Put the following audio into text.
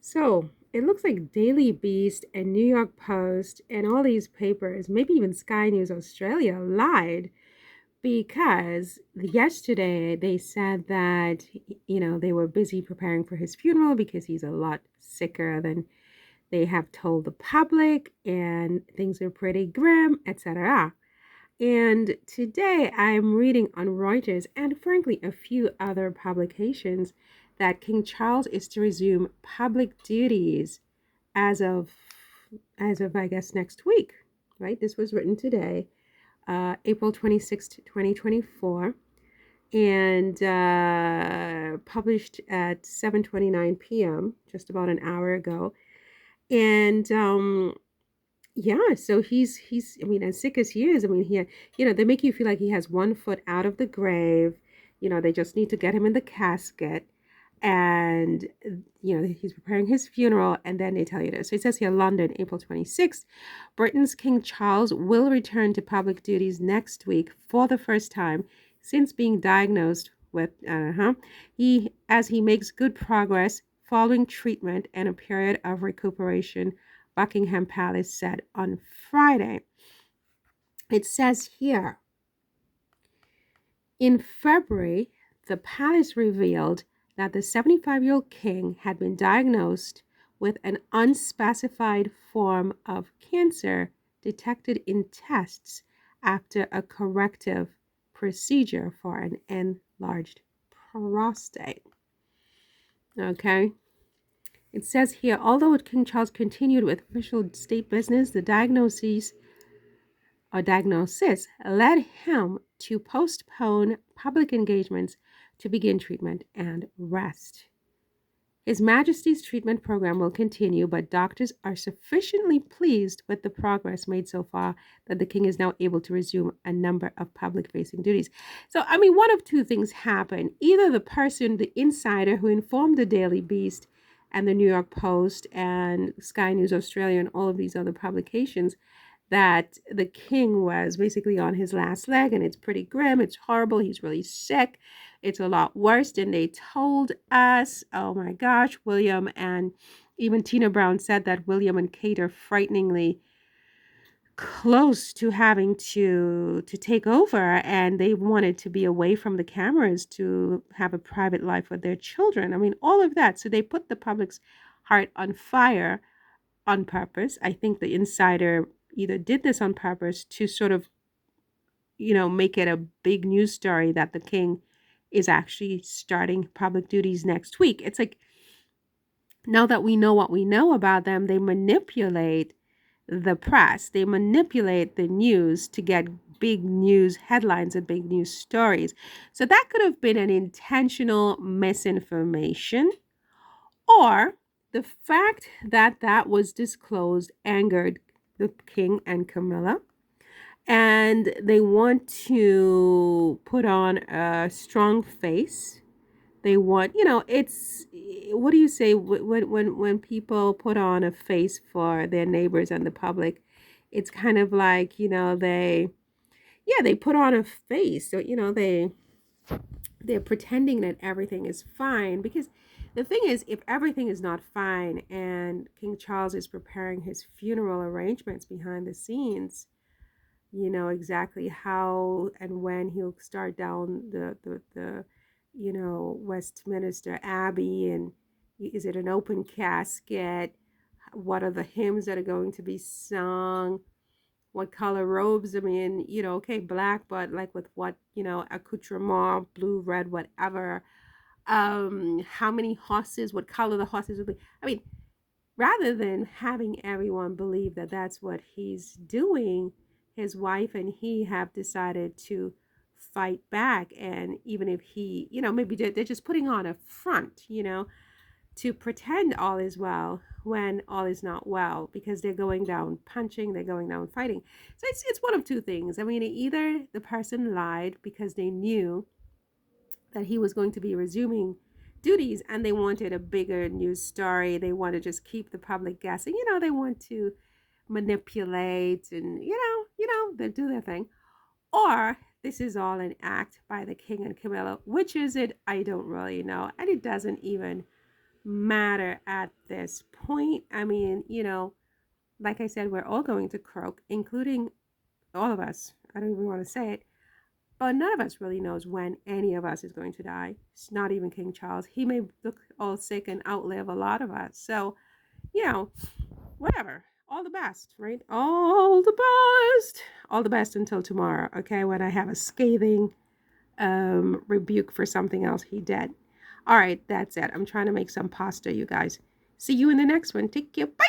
So it looks like Daily Beast and New York Post and all these papers, maybe even Sky News Australia, lied because yesterday they said that, they were busy preparing for his funeral because he's a lot sicker than they have told the public and things are pretty grim, etc. And today I'm reading on Reuters and frankly a few other publications that King Charles is to resume public duties as of I guess next week, right? This was written today, April 26th, 2024, and published at 7:29 p.m., just about an hour ago. And yeah, so he's I mean, as sick as he is, I mean, they make you feel like he has one foot out of the grave. They just need to get him in the casket. And he's preparing his funeral, and then they tell you this. So it says here, London, April 26th. Britain's King Charles will return to public duties next week for the first time since being diagnosed with he makes good progress following treatment and a period of recuperation, Buckingham Palace said on Friday. It says here, in February, the palace revealed that the 75-year-old king had been diagnosed with an unspecified form of cancer detected in tests after a corrective procedure for an enlarged prostate. Okay. It says here, although King Charles continued with official state business, the diagnosis led him to postpone public engagements to begin treatment and rest. His Majesty's treatment program will continue, but doctors are sufficiently pleased with the progress made so far that the king is now able to resume a number of public-facing duties. So, I mean, one of two things happen. Either the insider who informed the Daily Beast and the New York Post and Sky News Australia and all of these other publications, that the king was basically on his last leg and it's pretty grim, it's horrible, he's really sick, it's a lot worse than they told us. Oh my gosh, William and even Tina Brown said that William and Kate are frighteningly close to having to take over, and they wanted to be away from the cameras to have a private life with their children. I mean, all of that. So they put the public's heart on fire on purpose. I think the insider either did this on purpose to sort of, make it a big news story that the king is actually starting public duties next week. It's like, now that we know what we know about them, they manipulate the press. They manipulate the news to get big news headlines and big news stories. So that could have been an intentional misinformation, or the fact that that was disclosed angered the king and Camilla, and they want to put on a strong face. They want, it's, what do you say when people put on a face for their neighbors and the public? It's kind of like, they put on a face. So, they're pretending that everything is fine, because the thing is, if everything is not fine and King Charles is preparing his funeral arrangements behind the scenes, exactly how and when he'll start down the Westminster Abbey, and is it an open casket? What are the hymns that are going to be sung? What color robes? I mean, okay, black, but like with what, accoutrement, blue, red, whatever. How many horses? What color the horses will be? I mean, rather than having everyone believe that that's what he's doing, his wife and he have decided to fight back. And even if he, maybe they're just putting on a front, to pretend all is well when all is not well, because they're going down punching, they're going down fighting. So it's one of two things. I mean, either the person lied because they knew that he was going to be resuming duties and they wanted a bigger news story. They want to just keep the public guessing. They want to manipulate and, they do their thing. Or this is all an act by the king and Camilla. Which is it? I don't really know. And it doesn't even matter at this point. I mean, like I said, we're all going to croak, including all of us. I don't even want to say it. But none of us really knows when any of us is going to die. It's not even King Charles. He may look all sick and outlive a lot of us. So, you know, whatever. All the best, right? All the best. All the best until tomorrow, okay? When I have a scathing rebuke for something else he did. All right, that's it. I'm trying to make some pasta, you guys. See you in the next one. Take care. Bye.